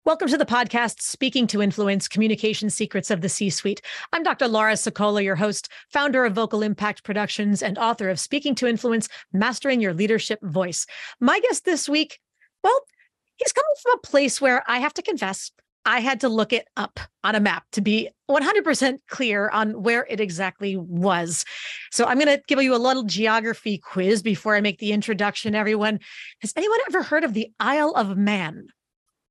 Welcome to the podcast, Speaking to Influence, Communication Secrets of the C-Suite. I'm Dr. Laura Sicola, your host, founder of Vocal Impact Productions and author of Speaking to Influence, Mastering Your Leadership Voice. My guest this week, well, he's coming from a place where I have to confess, I had to look it up on a map to be 100% clear on where it exactly was. So I'm going to give you a little geography quiz before I make the introduction, everyone. Has anyone ever heard of the Isle of Man?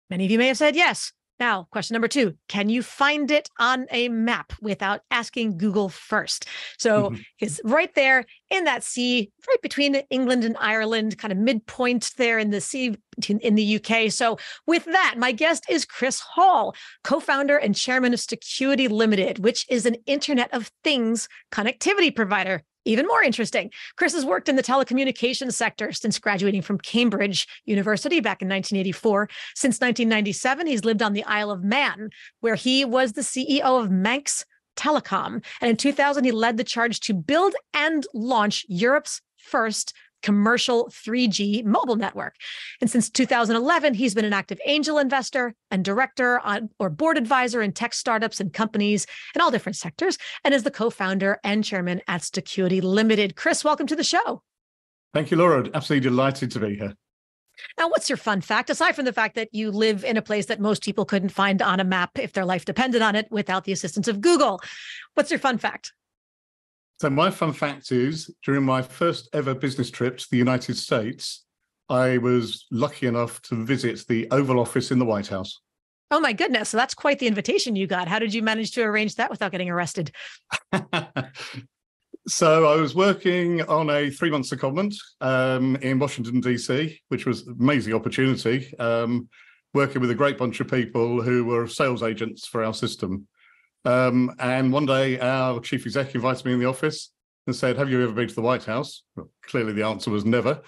Many of you may have said yes. Now, question number 2, can you find it on a map without asking Google first? So it's right there in that sea, right between England and Ireland, kind of midpoint there in the sea in the UK. So with that, my guest is Chris Hall, co-founder and chairman of Stacuity Ltd, which is an Internet of Things connectivity provider. Even more interesting, Chris has worked in the telecommunications sector since graduating from Cambridge University back in 1984. Since 1997, he's lived on the Isle of Man, where he was the CEO of Manx Telecom. And in 2000, he led the charge to build and launch Europe's first commercial 3G mobile network. And since 2011, he's been an active angel investor and director or board advisor in tech startups and companies in all different sectors, and is the co-founder and chairman at Stacuity Ltd. Chris, welcome to the show. Thank you, Laura. Absolutely delighted to be here. Now, what's your fun fact, aside from the fact that you live in a place that most people couldn't find on a map if their life depended on it without the assistance of Google? What's your fun fact? So my fun fact is, during my first ever business trip to the United States, I was lucky enough to visit the Oval Office in the White House. Oh my goodness. So that's quite the invitation you got. How did you manage to arrange that without getting arrested? So I was working on a 3-month secondment in Washington, D.C., which was an amazing opportunity, working with a great bunch of people who were sales agents for our system. And one day our chief exec invited me in the office and said, have you ever been to the White House? Well, clearly the answer was never.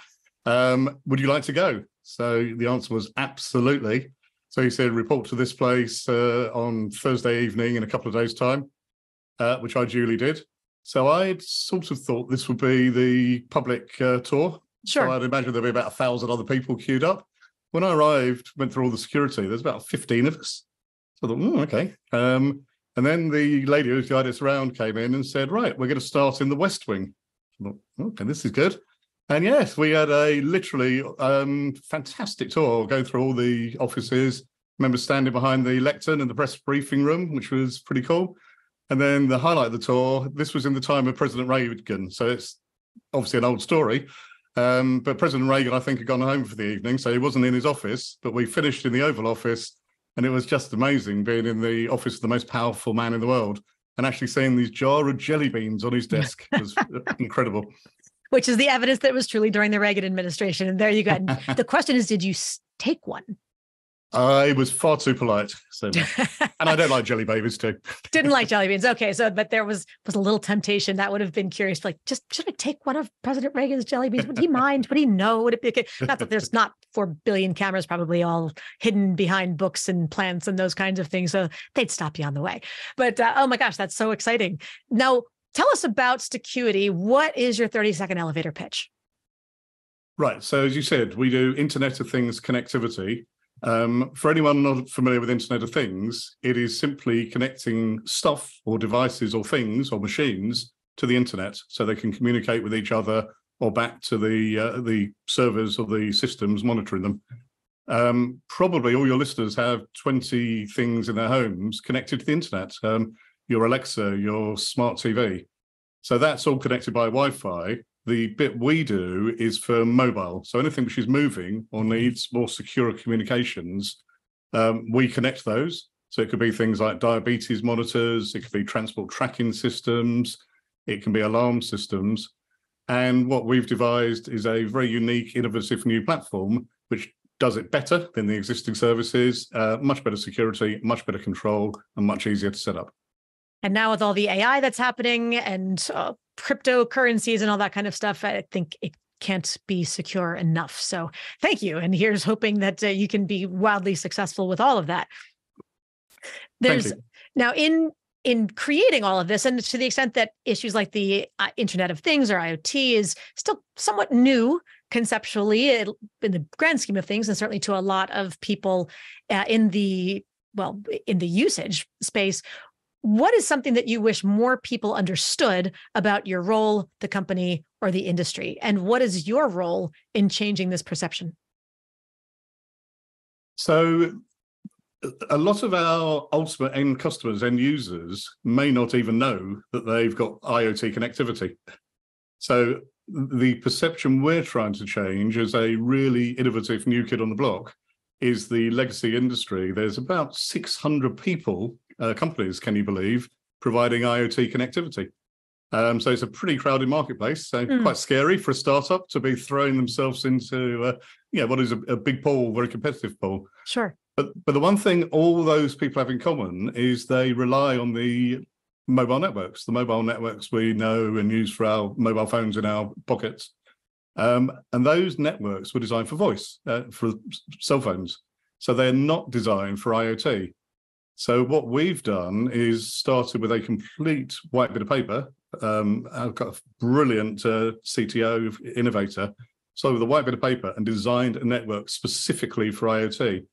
Would you like to go? So the answer was absolutely. So he said, report to this place on Thursday evening in a couple of days' time, which I duly did. So I'd sort of thought this would be the public tour. Sure. So I'd imagine there'd be about 1,000 other people queued up. When I arrived, went through all the security, there's about 15 of us. So I thought, okay. And then the lady who guided us around came in and said, right, we're going to start in the West Wing. I thought, okay, this is good. And yes, we had a literally fantastic tour, going through all the offices. I remember standing behind the lectern in the press briefing room, which was pretty cool. And then the highlight of the tour, this was in the time of President Reagan. So it's obviously an old story. But President Reagan, I think, had gone home for the evening. So he wasn't in his office, but we finished in the Oval Office. And it was just amazing being in the office of the most powerful man in the world and actually seeing these jar of jelly beans on his desk. It was incredible. Which is the evidence that it was truly during the Reagan administration. And there you go. And the question is, did you take one? I was far too polite. So, and I don't like jelly babies too. Didn't like jelly beans. Okay. So, but there was a little temptation. That would have been curious. Like, should I take one of President Reagan's jelly beans? Would he mind? Would he know? Would it be okay? Not that there's not 4 billion cameras probably all hidden behind books and plants and those kinds of things. So they'd stop you on the way. But oh my gosh, that's so exciting. Now, tell us about Stacuity. What is your 30-second elevator pitch? Right. So as you said, we do Internet of Things connectivity. For anyone not familiar with Internet of Things, it is simply connecting stuff or devices or things or machines to the internet so they can communicate with each other or back to the servers or the systems monitoring them. Probably all your listeners have 20 things in their homes connected to the internet, your Alexa, your smart TV. So that's all connected by Wi-Fi. The bit we do is for mobile. So anything which is moving or needs more secure communications, we connect those. So it could be things like diabetes monitors, it could be transport tracking systems, it can be alarm systems. And what we've devised is a very unique, innovative new platform, which does it better than the existing services, much better security, much better control, and much easier to set up. And now with all the AI that's happening and cryptocurrencies and all that kind of stuff, I think it can't be secure enough. So thank you. And here's hoping that you can be wildly successful with all of that. There's now in creating all of this, and to the extent that issues like the Internet of Things or IoT is still somewhat new conceptually, in the grand scheme of things, and certainly to a lot of people in the usage space, what is something that you wish more people understood about your role, the company, or the industry? And what is your role in changing this perception? So a lot of our ultimate end customers, end users, may not even know that they've got IoT connectivity. So the perception we're trying to change as a really innovative new kid on the block is the legacy industry. There's about 600 people, companies, can you believe, providing IoT connectivity. So it's a pretty crowded marketplace. So quite scary for a startup to be throwing themselves into, what is a big pool, very competitive pool. Sure. But the one thing all those people have in common is they rely on the mobile networks. The mobile networks we know and use for our mobile phones in our pockets. And those networks were designed for voice, for cell phones. So they're not designed for IoT. So what we've done is started with a complete white bit of paper. I've got a brilliant CTO innovator, started with a white bit of paper and designed a network specifically for IoT.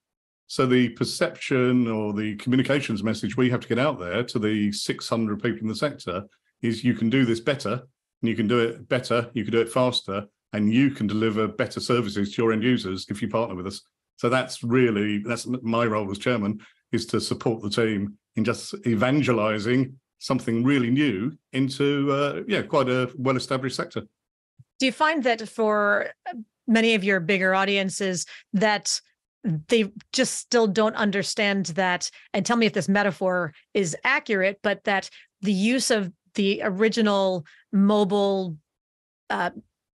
So the perception or the communications message we have to get out there to the 600 people in the sector is you can do this better, and you can do it better, you can do it faster, and you can deliver better services to your end users if you partner with us. So that's my role as chairman, is to support the team in just evangelizing something really new into quite a well-established sector. Do you find that for many of your bigger audiences that they just still don't understand that, and tell me if this metaphor is accurate, but that the use of the original mobile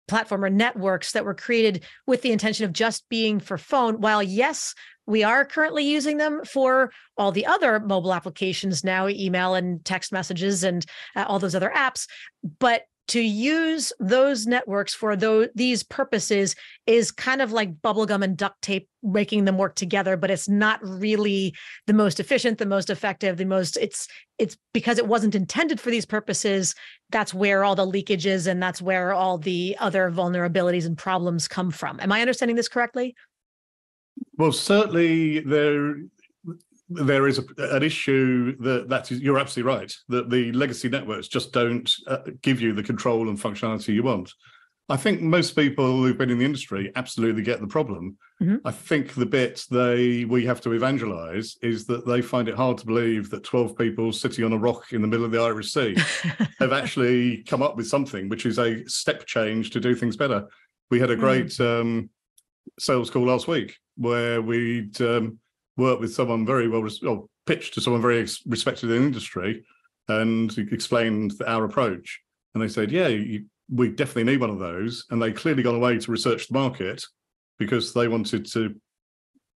platform or networks that were created with the intention of just being for phone, while yes, we are currently using them for all the other mobile applications now, email and text messages and all those other apps, but to use those networks for these purposes is kind of like bubblegum and duct tape, making them work together, but it's not really the most efficient, the most effective, it's because it wasn't intended for these purposes. That's where all the leakage is, and that's where all the other vulnerabilities and problems come from. Am I understanding this correctly? Well, certainly there is an issue that is, you're absolutely right, that the legacy networks just don't give you the control and functionality you want. I think most people who've been in the industry absolutely get the problem. Mm-hmm. I think the bit we have to evangelize is that they find it hard to believe that 12 people sitting on a rock in the middle of the Irish Sea have actually come up with something which is a step change to do things better. We had a great sales call last week where we'd worked with someone very pitched to someone very respected in the industry and explained our approach. And they said, we definitely need one of those. And they clearly gone away to research the market because they wanted to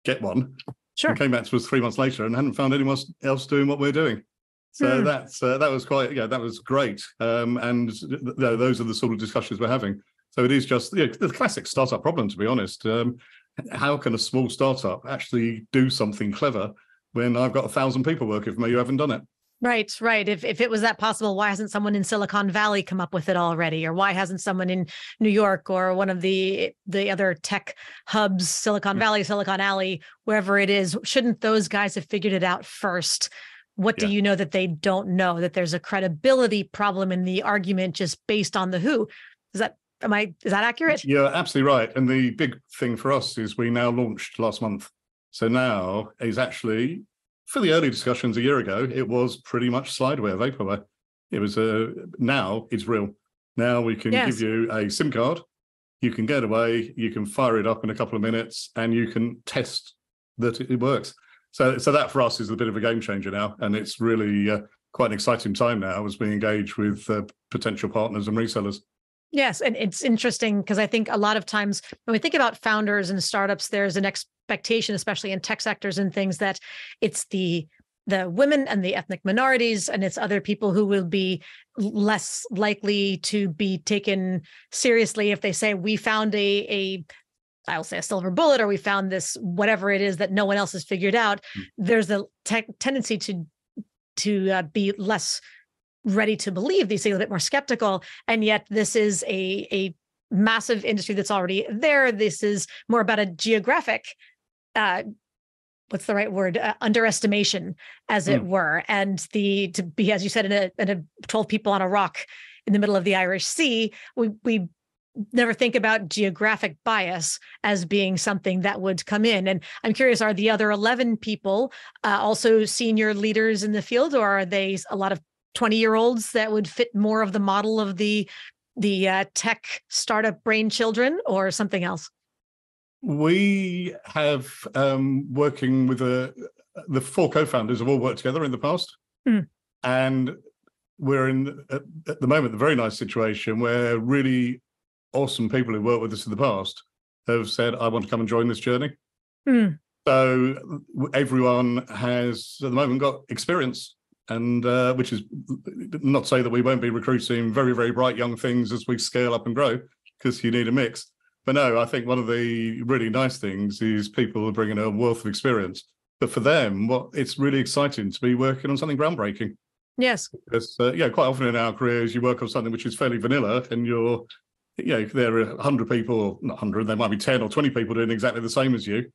get one. Sure. And came back to us 3 months later and hadn't found anyone else doing what we're doing. So that was that was great. And those are the sort of discussions we're having. So it is just the classic startup problem, to be honest. How can a small startup actually do something clever when I've got 1,000 people working for me who haven't done it? Right. If it was that possible, why hasn't someone in Silicon Valley come up with it already? Or why hasn't someone in New York or one of the other tech hubs, Silicon Valley, Silicon Alley, wherever it is, shouldn't those guys have figured it out first? What do you know that they don't know? That there's a credibility problem in the argument just based on the who? Is that accurate? You're absolutely right. And the big thing for us is we now launched last month. So now is actually, for the early discussions a year ago, it was pretty much slideware, vaporware. It was now it's real. Now we can give you a SIM card. You can get away. You can fire it up in a couple of minutes, and you can test that it works. So that for us is a bit of a game changer now, and it's really quite an exciting time now as we engage with potential partners and resellers. Yes. And it's interesting because I think a lot of times when we think about founders and startups, there's an expectation, especially in tech sectors and things, that it's the women and the ethnic minorities, and it's other people who will be less likely to be taken seriously if they say, we found I'll say a silver bullet, or we found this, whatever it is that no one else has figured out. There's a tendency to be less ready to believe these things, a bit more skeptical. And yet this is a massive industry that's already there. This is more about a geographic, what's the right word? Underestimation, as it were. And to be, as you said, in a 12 people on a rock in the middle of the Irish Sea, we never think about geographic bias as being something that would come in. And I'm curious, are the other 11 people also senior leaders in the field, or are they a lot of 20-year-olds that would fit more of the model of the tech startup brain children, or something else? We have working with the four co-founders have all worked together in the past. And we're in, at the moment, the very nice situation where really awesome people who worked with us in the past have said, I want to come and join this journey. So everyone has, at the moment, got experience, and which is not to say that we won't be recruiting very, very bright young things as we scale up and grow, because you need a mix. But no, I think one of the really nice things is people are bringing a wealth of experience. But for them, it's really exciting to be working on something groundbreaking. Yes. Because, quite often in our careers, you work on something which is fairly vanilla, and there are 100 people, not 100, there might be 10 or 20 people doing exactly the same as you.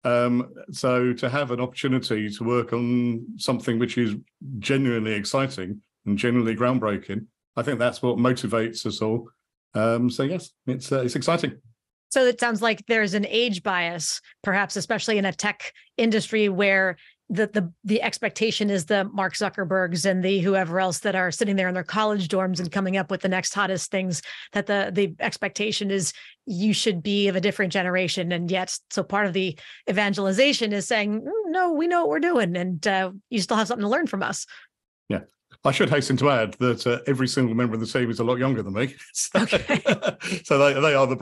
So to have an opportunity to work on something which is genuinely exciting and genuinely groundbreaking, I think that's what motivates us all. So yes, it's exciting. So it sounds like there's an age bias, perhaps, especially in a tech industry where the expectation is the Mark Zuckerbergs and the whoever else that are sitting there in their college dorms and coming up with the next hottest things, that the expectation is you should be of a different generation. And yet, so part of the evangelization is saying, no, we know what we're doing, and you still have something to learn from us. Yeah. I should hasten to add that every single member of the team is a lot younger than me. So, okay. So they are the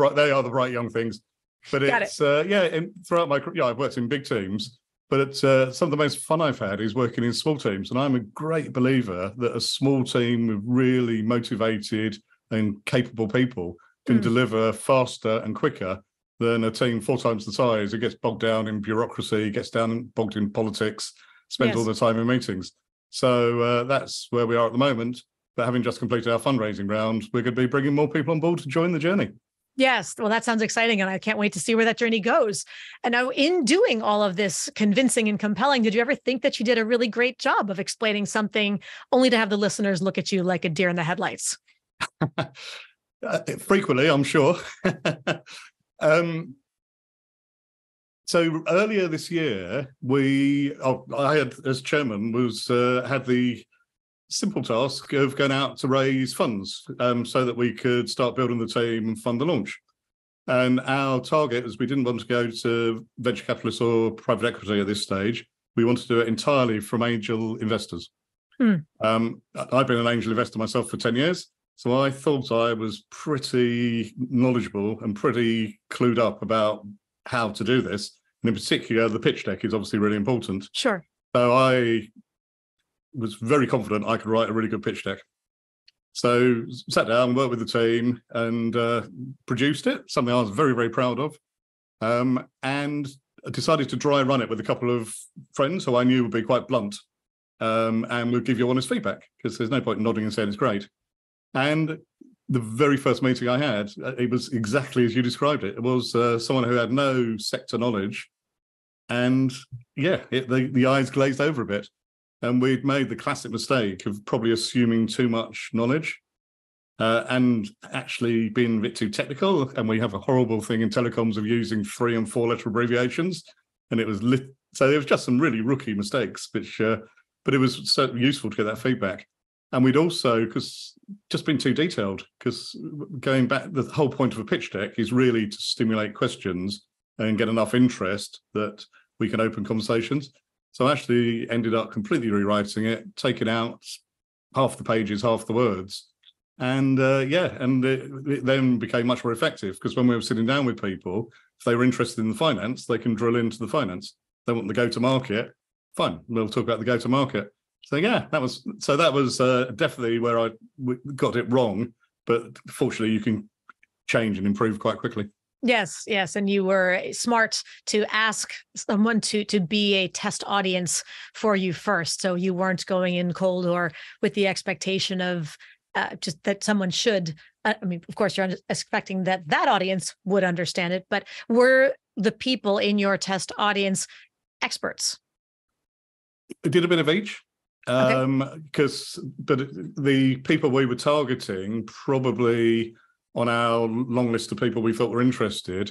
bright young things. But throughout my career, I've worked in big teams, but some of the most fun I've had is working in small teams. And I'm a great believer that a small team of really motivated and capable people can deliver faster and quicker than a team 4 times the size. It gets bogged down in bureaucracy, gets bogged in politics, spends all the time in meetings. So that's where we are at the moment. But having just completed our fundraising round, we're going to be bringing more people on board to join the journey. Yes. Well, that sounds exciting. And I can't wait to see where that journey goes. And now, in doing all of this convincing and compelling, did you ever think that you did a really great job of explaining something only to have the listeners look at you like a deer in the headlights? Frequently, I'm sure. So earlier this year, I had, as chairman, had the simple task of going out to raise funds so that we could start building the team and fund the launch. And our target was, we didn't want to go to venture capitalists or private equity at this stage. We wanted to do it entirely from angel investors. I've been an angel investor myself for 10 years. So I thought I was pretty knowledgeable and pretty clued up about how to do this. And in particular, the pitch deck is obviously really important. Sure. So I was very confident I could write a really good pitch deck. So sat down, worked with the team, and produced it, something I was very, very proud of. And I decided to dry run it with a couple of friends who I knew would be quite blunt and would give you honest feedback, because there's no point in nodding and saying it's great. And the very first meeting I had, it was exactly as you described it. It was someone who had no sector knowledge. And the eyes glazed over a bit. And we'd made the classic mistake of probably assuming too much knowledge and actually being a bit too technical. And we have a horrible thing in telecoms of using 3- and 4-letter abbreviations. And it was so there was just some really rookie mistakes, but it was so useful to get that feedback. And we'd also, just been too detailed, because going back, the whole point of a pitch deck is really to stimulate questions and get enough interest that we can open conversations. So I actually ended up completely rewriting it, taking out half the pages, half the words. And it then became much more effective, because when we were sitting down with people, if they were interested in the finance, they can drill into the finance. They want the go-to-market, fine, we'll talk about the go-to-market. So that was definitely where I got it wrong, but fortunately you can change and improve quite quickly. Yes. And you were smart to ask someone to be a test audience for you first. So you weren't going in cold or with the expectation of just that someone should I mean, of course, you're expecting that audience would understand it, but were the people in your test audience experts? It did a bit of each. Okay. But the people we were targeting, probably on our long list of people we thought were interested,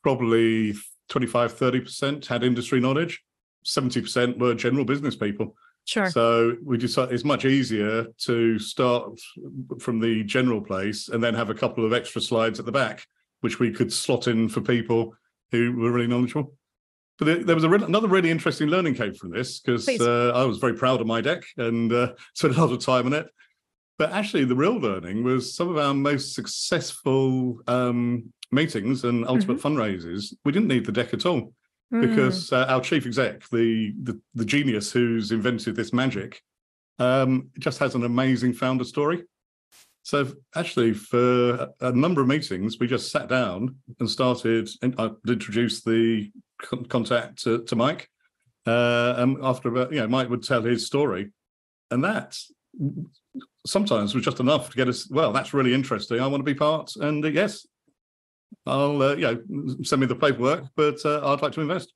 probably 25, 30% had industry knowledge. 70% were general business people. Sure. So we decided it's much easier to start from the general place and then have a couple of extra slides at the back, which we could slot in for people who were really knowledgeable. But there was another really interesting learning came from this, because I was very proud of my deck and spent a lot of time on it. But actually, the real learning was some of our most successful meetings and ultimate fundraisers. We didn't need the deck at all, because our chief exec, the genius who's invented this magic, just has an amazing founder story. So actually, for a number of meetings, we just sat down and started. And I introduced the contact to Mike, and after about, Mike would tell his story, and that sometimes was just enough to get us. Well, that's really interesting. I want to be part, and yes, I'll send me the paperwork, but I'd like to invest.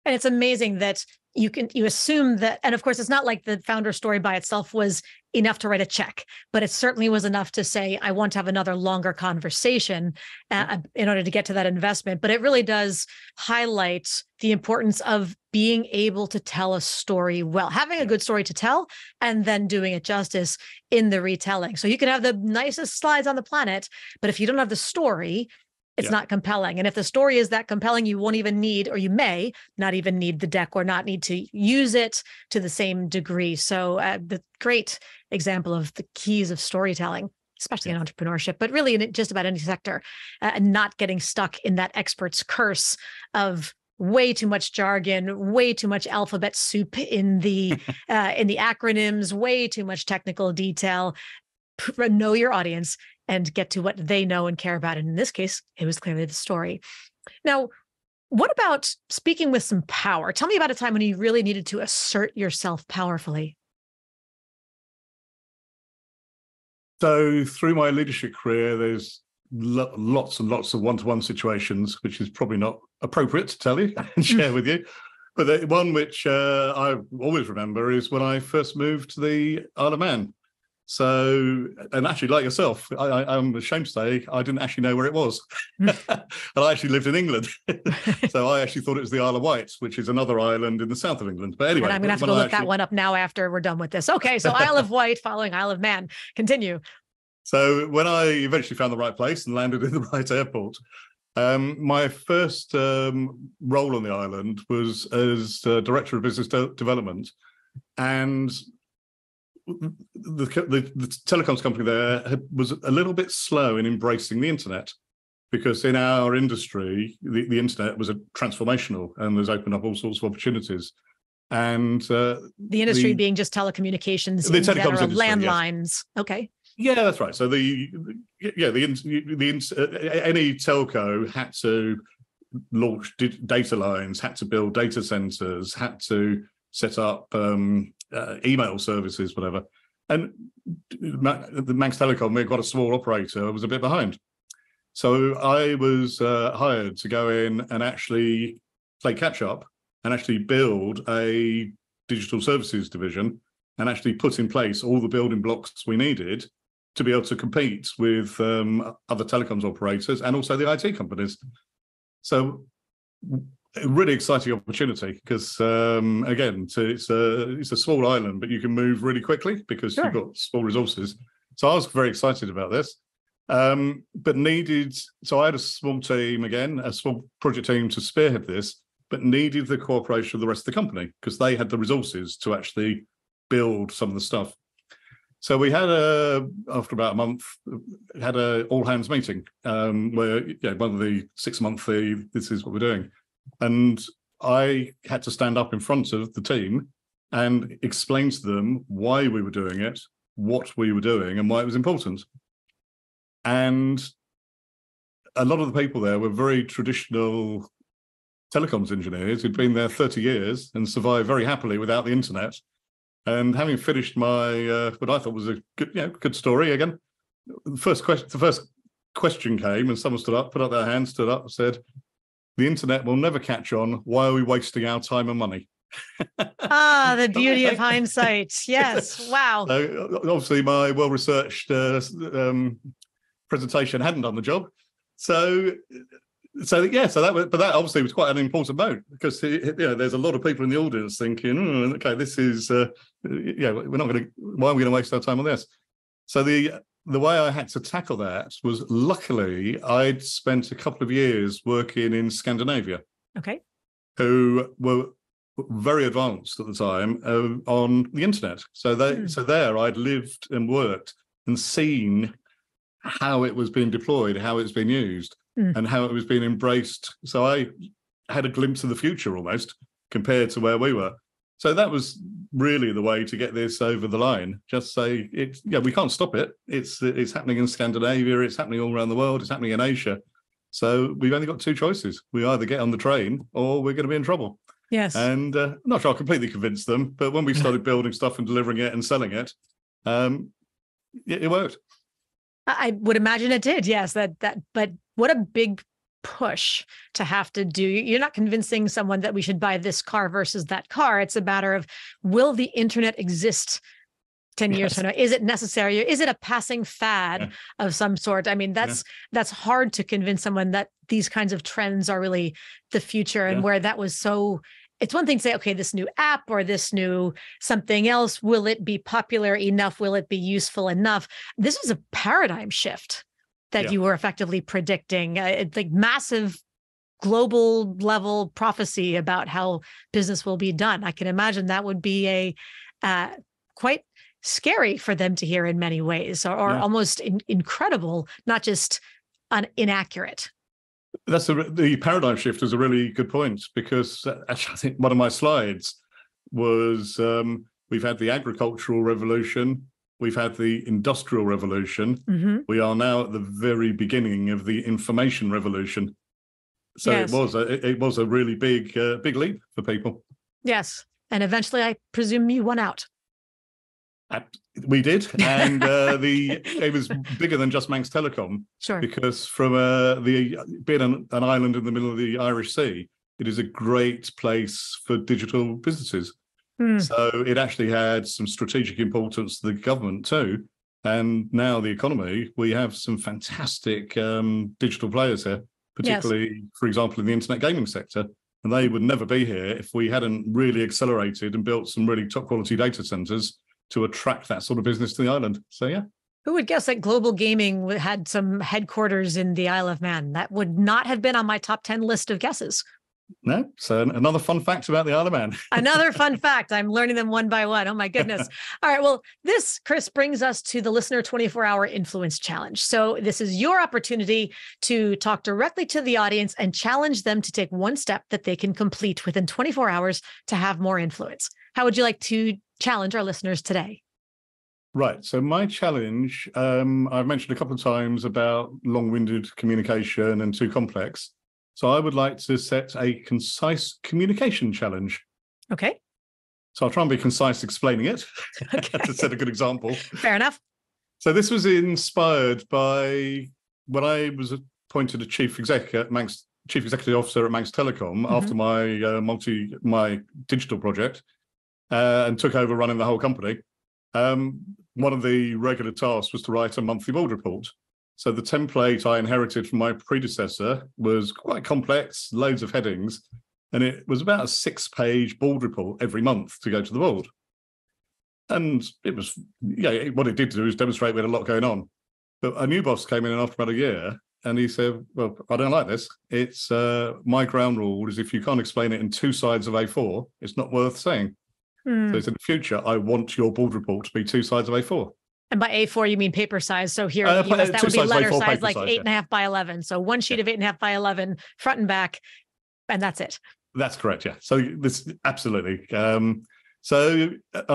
And it's amazing that you assume that, and of course, it's not like the founder story by itself was enough to write a check, but it certainly was enough to say, I want to have another longer conversation in order to get to that investment. But it really does highlight the importance of being able to tell a story well, having a good story to tell, and then doing it justice in the retelling. So you can have the nicest slides on the planet, but if you don't have the story, it's not compelling. And if the story is that compelling, you won't even need, or you may not even need the deck, or not need to use it to the same degree. So the great example of the keys of storytelling, especially in entrepreneurship, but really in just about any sector, and not getting stuck in that expert's curse of way too much jargon, way too much alphabet soup in the acronyms, way too much technical detail. Know your audience and get to what they know and care about. And in this case, it was clearly the story. Now, what about speaking with some power? Tell me about a time when you really needed to assert yourself powerfully. So through my leadership career, there's lots and lots of one-to-one situations, which is probably not appropriate to tell you and share with you. But the one which I always remember is when I first moved to the Isle of Man. So, and actually, like yourself, I'm ashamed to say I didn't actually know where it was. And I actually lived in England. So I actually thought it was the Isle of Wight, which is another island in the south of England. But anyway. And I'm going to have to go look that one up now after we're done with this. Okay, so Isle of Wight following Isle of Man. Continue. So when I eventually found the right place and landed in the right airport, my first role on the island was as Director of Business Development. And the telecoms company there was a little bit slow in embracing the internet, because in our industry, the internet was transformational and has opened up all sorts of opportunities. And the industry being just telecommunications, the telecoms industry, landlines. Yes. Okay. Yeah, that's right. So any telco had to launch data lines, had to build data centers, had to set up email services, whatever. And the Manx Telecom, we've got a small operator, was a bit behind. So I was hired to go in and actually play catch up and actually build a digital services division and actually put in place all the building blocks we needed to be able to compete with other telecoms operators and also the IT companies. So a really exciting opportunity, because again, it's a small island, but you can move really quickly because you've got small resources. So I was very excited about this, but so I had a small team, again, a small project team to spearhead this, but needed the cooperation of the rest of the company because they had the resources to actually build some of the stuff. So we had after about a month, had a all hands meeting where one of the 6 monthly, this is what we're doing. And I had to stand up in front of the team and explain to them why we were doing it, what we were doing, and why it was important. And a lot of the people there were very traditional telecoms engineers who'd been there 30 years and survived very happily without the internet. And having finished my what I thought was a good story again, the first question came, and someone stood up, put up their hand, stood up, and said, "The internet will never catch on. Why are we wasting our time and money?" Ah, the beauty of hindsight. Yes. Wow. So obviously, my well-researched presentation hadn't done the job. So that obviously was quite an important note, because there's a lot of people in the audience thinking, okay, this is why are we going to waste our time on this? So the way I had to tackle that was, luckily I'd spent a couple of years working in Scandinavia. Okay. Who were very advanced at the time on the internet. So there I'd lived and worked and seen how it was being deployed, how it's been used, and how it was being embraced. So I had a glimpse of the future almost, compared to where we were. So that was really the way to get this over the line. Just say, we can't stop it. It's happening in Scandinavia, it's happening all around the world, it's happening in Asia. So we've only got two choices. We either get on the train or we're going to be in trouble. Yes. And I'm not sure I completely convinced them, but when we started building stuff and delivering it and selling it, it worked. I would imagine it did. Yes. But what a big push to have to do. You're not convincing someone that we should buy this car versus that car. It's a matter of, will the internet exist 10 years from now? Is it necessary? Is it a passing fad of some sort? I mean, that's hard to convince someone that these kinds of trends are really the future, and where that was so. It's one thing to say, okay, this new app or this new something else, will it be popular enough? Will it be useful enough? This is a paradigm shift that you were effectively predicting. It's like massive global level prophecy about how business will be done. I can imagine that would be a quite scary for them to hear in many ways, or almost incredible, not just inaccurate. The paradigm shift is a really good point, because actually I think one of my slides was we've had the agricultural revolution, we've had the industrial revolution, we are now at the very beginning of the information revolution. So it was a really big leap for people. Yes, and eventually I presume you won out. We did, and it was bigger than just Manx Telecom. Sure. Because from being an island in the middle of the Irish Sea, it is a great place for digital businesses. So it actually had some strategic importance to the government too. And now the economy, we have some fantastic digital players here, particularly, for example, in the internet gaming sector. And they would never be here if we hadn't really accelerated and built some really top quality data centers to attract that sort of business to the island. So, yeah. Who would guess that global gaming had some headquarters in the Isle of Man? That would not have been on my top 10 list of guesses. No, so another fun fact about the Isle of Man. Another fun fact. I'm learning them one by one. Oh, my goodness. All right. Well, this, Chris, brings us to the Listener 24-Hour Influence Challenge. So this is your opportunity to talk directly to the audience and challenge them to take one step that they can complete within 24 hours to have more influence. How would you like to challenge our listeners today? Right. So my challenge, I've mentioned a couple of times about long-winded communication and too complex. So I would like to set a concise communication challenge. Okay. So I'll try and be concise explaining it, to set a good example. Fair enough. So this was inspired by when I was appointed a chief executive officer at Manx Telecom after my digital project, and took over running the whole company. One of the regular tasks was to write a monthly board report. So the template I inherited from my predecessor was quite complex, loads of headings, and it was about a 6-page board report every month to go to the board. And it was, what it did do is demonstrate we had a lot going on. But a new boss came in after about a year, and he said, well, I don't like this. It's my ground rule is if you can't explain it in 2 sides of A4, it's not worth saying. So in the future, I want your board report to be 2 sides of A4. And by A4, you mean paper size. So here in the US, that would be letter size, like 8.5 by 11. So one sheet of 8.5 by 11, front and back, and that's it. That's correct, yeah. So this, absolutely. And I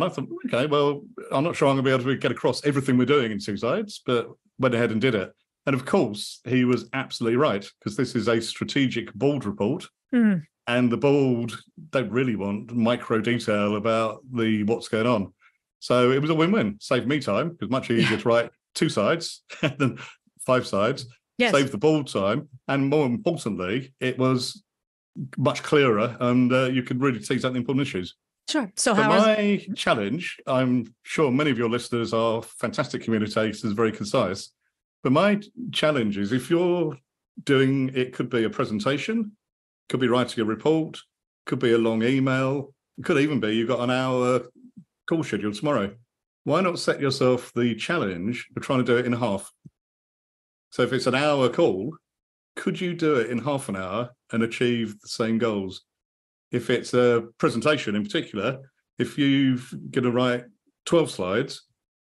thought, okay, well, I'm not sure I'm going to be able to get across everything we're doing in 2 sides, but went ahead and did it. And of course, he was absolutely right, because this is a strategic board report. And the board don't really want micro detail about what's going on. So it was a win-win. Saved me time. It was much easier to write 2 sides, then 5 sides, save the board time, and more importantly, it was much clearer, and you could really tease out the important issues. Sure. So my challenge, I'm sure many of your listeners are fantastic communicators, very concise, but my challenge is if you're doing, it could be a presentation, could be writing a report, could be a long email, it could even be you've got an hour call schedule tomorrow. Why not set yourself the challenge of trying to do it in half? So if it's an hour call, could you do it in half an hour and achieve the same goals? If it's a presentation in particular, if you're going to write 12 slides,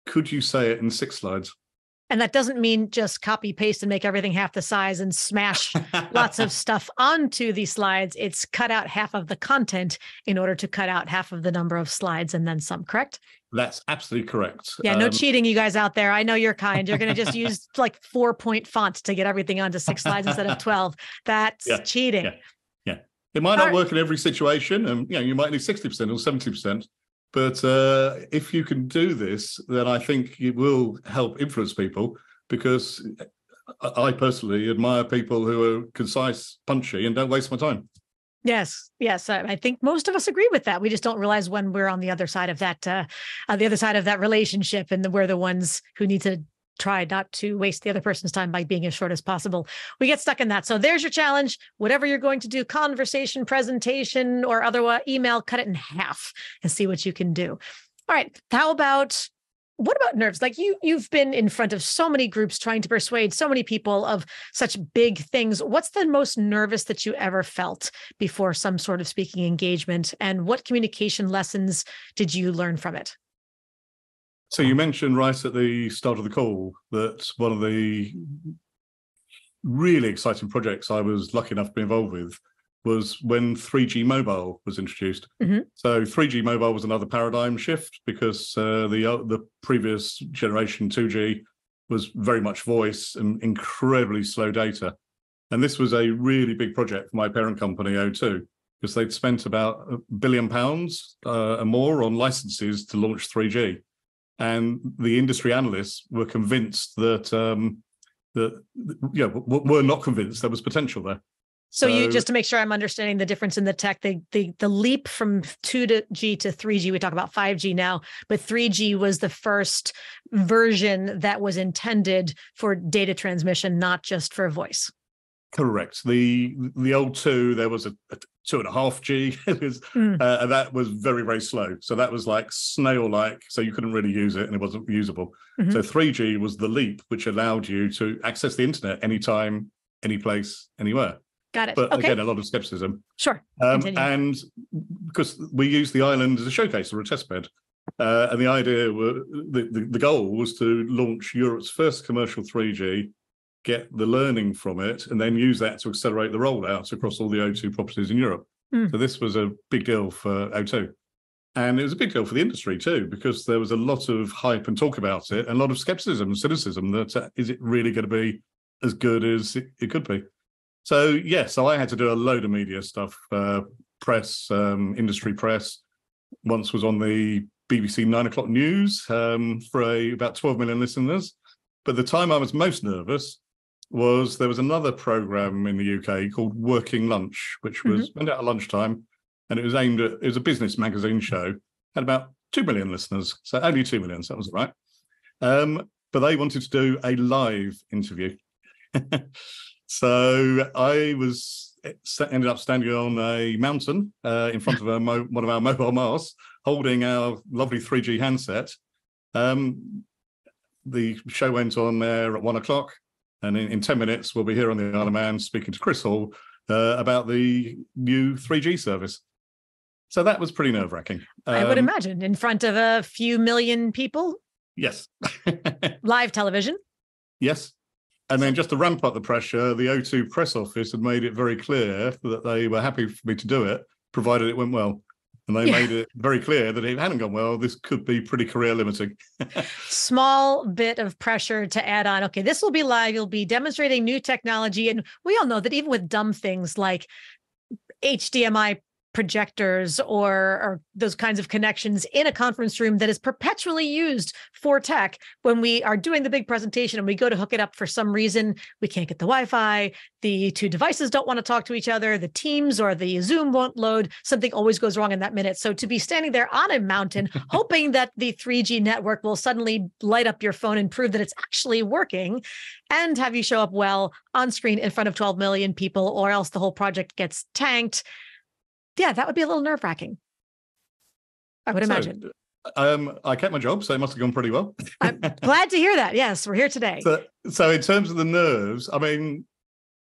could you say it in 6 slides? And that doesn't mean just copy, paste, and make everything half the size and smash lots of stuff onto these slides. It's cut out half of the content in order to cut out half of the number of slides and then some, correct? That's absolutely correct. Yeah, no cheating, you guys out there. I know you're kind. You're going to just use like 4-point font to get everything onto 6 slides instead of 12. That's cheating. Yeah. It might not work in every situation, and you might need 60% or 70%. But if you can do this, then I think it will help influence people, because I personally admire people who are concise, punchy, and don't waste my time. Yes. I think most of us agree with that. We just don't realize when we're on the other side of that, relationship, and we're the ones who need to try not to waste the other person's time by being as short as possible. We get stuck in that. So there's your challenge. Whatever you're going to do, conversation, presentation, or other email, cut it in half and see what you can do. All right. What about nerves? Like you've been in front of so many groups trying to persuade so many people of such big things. What's the most nervous that you ever felt before some sort of speaking engagement? And what communication lessons did you learn from it? So you mentioned right at the start of the call that one of the really exciting projects I was lucky enough to be involved with was when 3G mobile was introduced. Mm-hmm. So 3G mobile was another paradigm shift, because the previous generation 2G was very much voice and incredibly slow data. And this was a really big project for my parent company, O2, because they'd spent about £1 billion and more on licenses to launch 3G. And the industry analysts were convinced that, were not convinced there was potential there. So you, just to make sure I'm understanding the difference in the tech, the leap from 2G to 3G, we talk about 5G now, but 3G was the first version that was intended for data transmission, not just for voice. Correct. The old 2, there was a 2.5G, and that was very, very slow. So that was like snail-like, so you couldn't really use it and it wasn't usable. Mm-hmm. So 3G was the leap, which allowed you to access the internet anytime, any place, anywhere. Got it. But again, a lot of skepticism. Sure. And because we used the island as a showcase or a test bed, and the idea, the goal was to launch Europe's first commercial 3G, get the learning from it, and then use that to accelerate the rollout across all the O2 properties in Europe. So this was a big deal for O2. And it was a big deal for the industry too, because there was a lot of hype and talk about it, and a lot of skepticism and cynicism that is it really going to be as good as it could be? So I had to do a load of media stuff, press, industry press. Once was on the BBC 9 o'clock news for about 12 million listeners. But the time I was most nervous was there was another program in the UK called Working Lunch, which was went out at lunchtime, and it was it was a business magazine show, had about 2 million listeners, so only 2 million, so that was all right. But they wanted to do a live interview. So I ended up standing on a mountain in front of one of our mobile masts, holding our lovely 3G handset. The show went on there at 1 o'clock, and in 10 minutes, we'll be here on the Isle of Man speaking to Chris Hall about the new 3G service. So that was pretty nerve-wracking. I would imagine, in front of a few million people. Yes. Live television. Yes. And then just to ramp up the pressure, the O2 press office had made it very clear that they were happy for me to do it, provided it went well. And they made it very clear that if it hadn't gone well, this could be pretty career limiting. Small bit of pressure to add on. Okay, this will be live. You'll be demonstrating new technology. And we all know that even with dumb things like HDMI projectors or those kinds of connections in a conference room that is perpetually used for tech. When we are doing the big presentation and we go to hook it up for some reason, we can't get the Wi-Fi, the two devices don't want to talk to each other, the Teams or the Zoom won't load, something always goes wrong in that minute. So to be standing there on a mountain, hoping that the 3G network will suddenly light up your phone and prove that it's actually working and have you show up well on screen in front of 12 million people, or else the whole project gets tanked. Yeah, that would be a little nerve-wracking, I would imagine. I kept my job, so it must have gone pretty well. I'm glad to hear that. Yes, we're here today. So in terms of the nerves, I mean,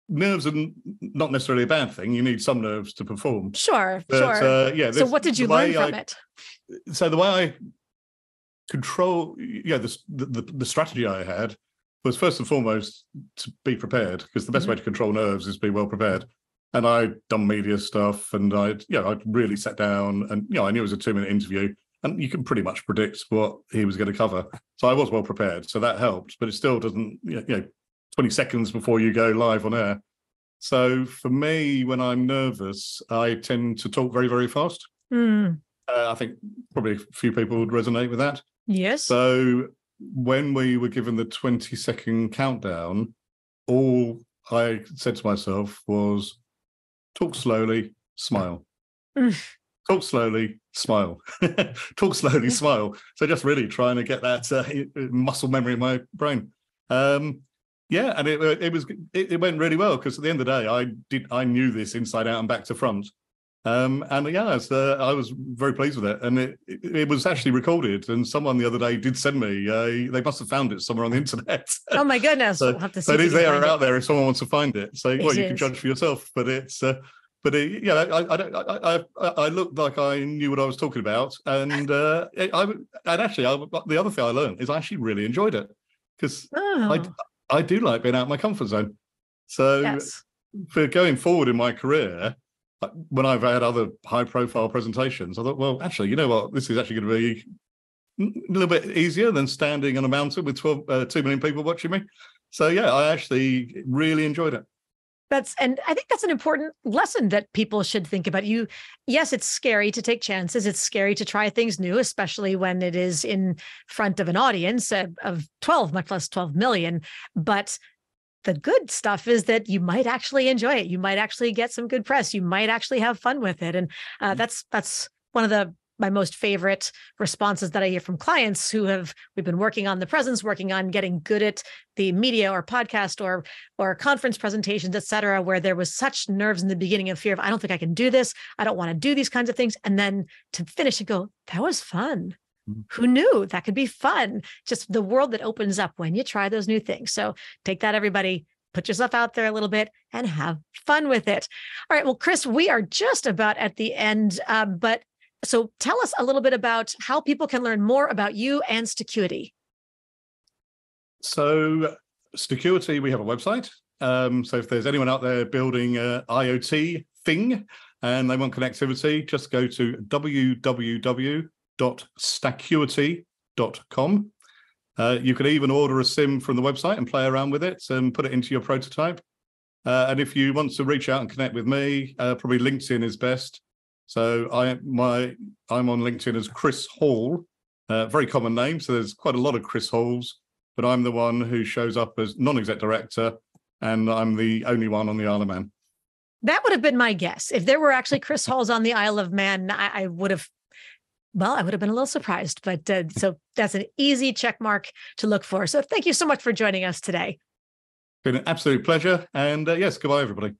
nerves are not necessarily a bad thing. You need some nerves to perform. Sure. Yeah. So what did you learn from it? So the way I control, the strategy I had was first and foremost to be prepared, because the best way to control nerves is to be well prepared. And I'd done media stuff, and I'd really sat down, and I knew it was a 2-minute interview, and you can pretty much predict what he was going to cover. So I was well prepared, so that helped. But it still doesn't, 20 seconds before you go live on air. So for me, when I'm nervous, I tend to talk very, very fast. I think probably a few people would resonate with that. Yes. So when we were given the 20-second countdown, all I said to myself was, talk slowly, smile. Talk slowly, smile. Talk slowly, smile. So just really trying to get that muscle memory in my brain. And it went really well, because at the end of the day, I knew this inside out and back to front. I was very pleased with it, and it was actually recorded. And someone the other day did send me. They must have found it somewhere on the internet. Oh my goodness! So, we'll have to see it is there out there if someone wants to find it. So you can judge for yourself. But it's I looked like I knew what I was talking about, and the other thing I learned is I actually really enjoyed it, because I do like being out of my comfort zone. So for going forward in my career, when I've had other high-profile presentations, I thought, well, actually, you know what? This is actually going to be a little bit easier than standing on a mountain with 2 million people watching me. So, yeah, I actually really enjoyed it. And I think that's an important lesson that people should think about. Yes, it's scary to take chances. It's scary to try things new, especially when it is in front of an audience of 12, much less 12 million. But the good stuff is that you might actually enjoy it. You might actually get some good press. You might actually have fun with it. And that's one of my most favorite responses that I hear from clients we've been working on the presence, working on getting good at the media or podcast or conference presentations, et cetera, where there was such nerves in the beginning of fear of, I don't think I can do this. I don't want to do these kinds of things. And then to finish and go, that was fun. Who knew that could be fun? Just the world that opens up when you try those new things. So take that, everybody. Put yourself out there a little bit and have fun with it. All right. Well, Chris, we are just about at the end. So tell us a little bit about how people can learn more about you and Stacuity. So Stacuity, we have a website. So if there's anyone out there building an IoT thing and they want connectivity, just go to www.stacuity.com. You can even order a sim from the website and play around with it and put it into your prototype. And if you want to reach out and connect with me, probably LinkedIn is best. So I'm on LinkedIn as Chris Hall, very common name. So there's quite a lot of Chris Halls, but I'm the one who shows up as non-exec director, and I'm the only one on the Isle of Man. That would have been my guess. If there were actually Chris Halls on the Isle of Man, I would have been a little surprised, but so that's an easy check mark to look for. So thank you so much for joining us today. Been an absolute pleasure. And yes, goodbye, everybody.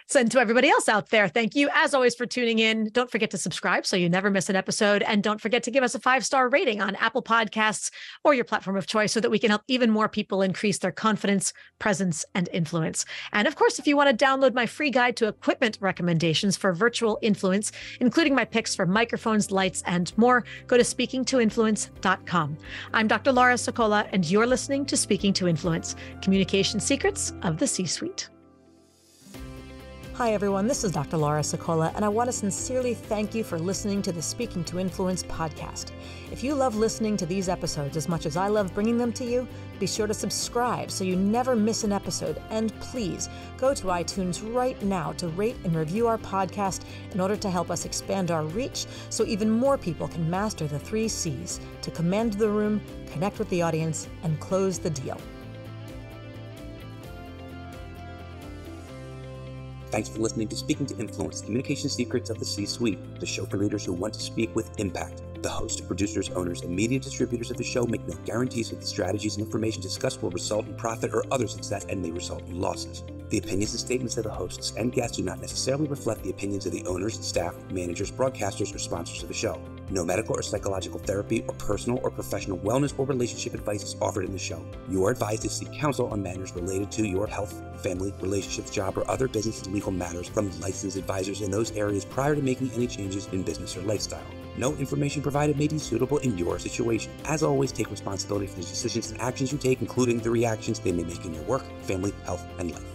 So, and to everybody else out there, thank you as always for tuning in. Don't forget to subscribe so you never miss an episode. And don't forget to give us a 5-star rating on Apple Podcasts or your platform of choice so that we can help even more people increase their confidence, presence, and influence. And of course, if you want to download my free guide to equipment recommendations for virtual influence, including my picks for microphones, lights, and more, go to speakingtoinfluence.com. I'm Dr. Laura Sicola, and you're listening to Speaking to Influence, Communication Secrets of the C-Suite. Hi everyone, this is Dr. Laura Sicola, and I want to sincerely thank you for listening to the Speaking to Influence podcast. If you love listening to these episodes as much as I love bringing them to you, be sure to subscribe so you never miss an episode, and please go to iTunes right now to rate and review our podcast in order to help us expand our reach so even more people can master the 3 C's to command the room, connect with the audience, and close the deal. Thanks for listening to Speaking to Influence, Communication Secrets of the C-Suite, the show for leaders who want to speak with impact. The hosts, producers, owners, and media distributors of the show make no guarantees that the strategies and information discussed will result in profit or other success and may result in losses. The opinions and statements of the hosts and guests do not necessarily reflect the opinions of the owners, staff, managers, broadcasters, or sponsors of the show. No medical or psychological therapy or personal or professional wellness or relationship advice is offered in the show. You are advised to seek counsel on matters related to your health, family, relationships, job, or other business and legal matters from licensed advisors in those areas prior to making any changes in business or lifestyle. No information provided may be suitable in your situation. As always, take responsibility for the decisions and actions you take, including the reactions they may make in your work, family, health, and life.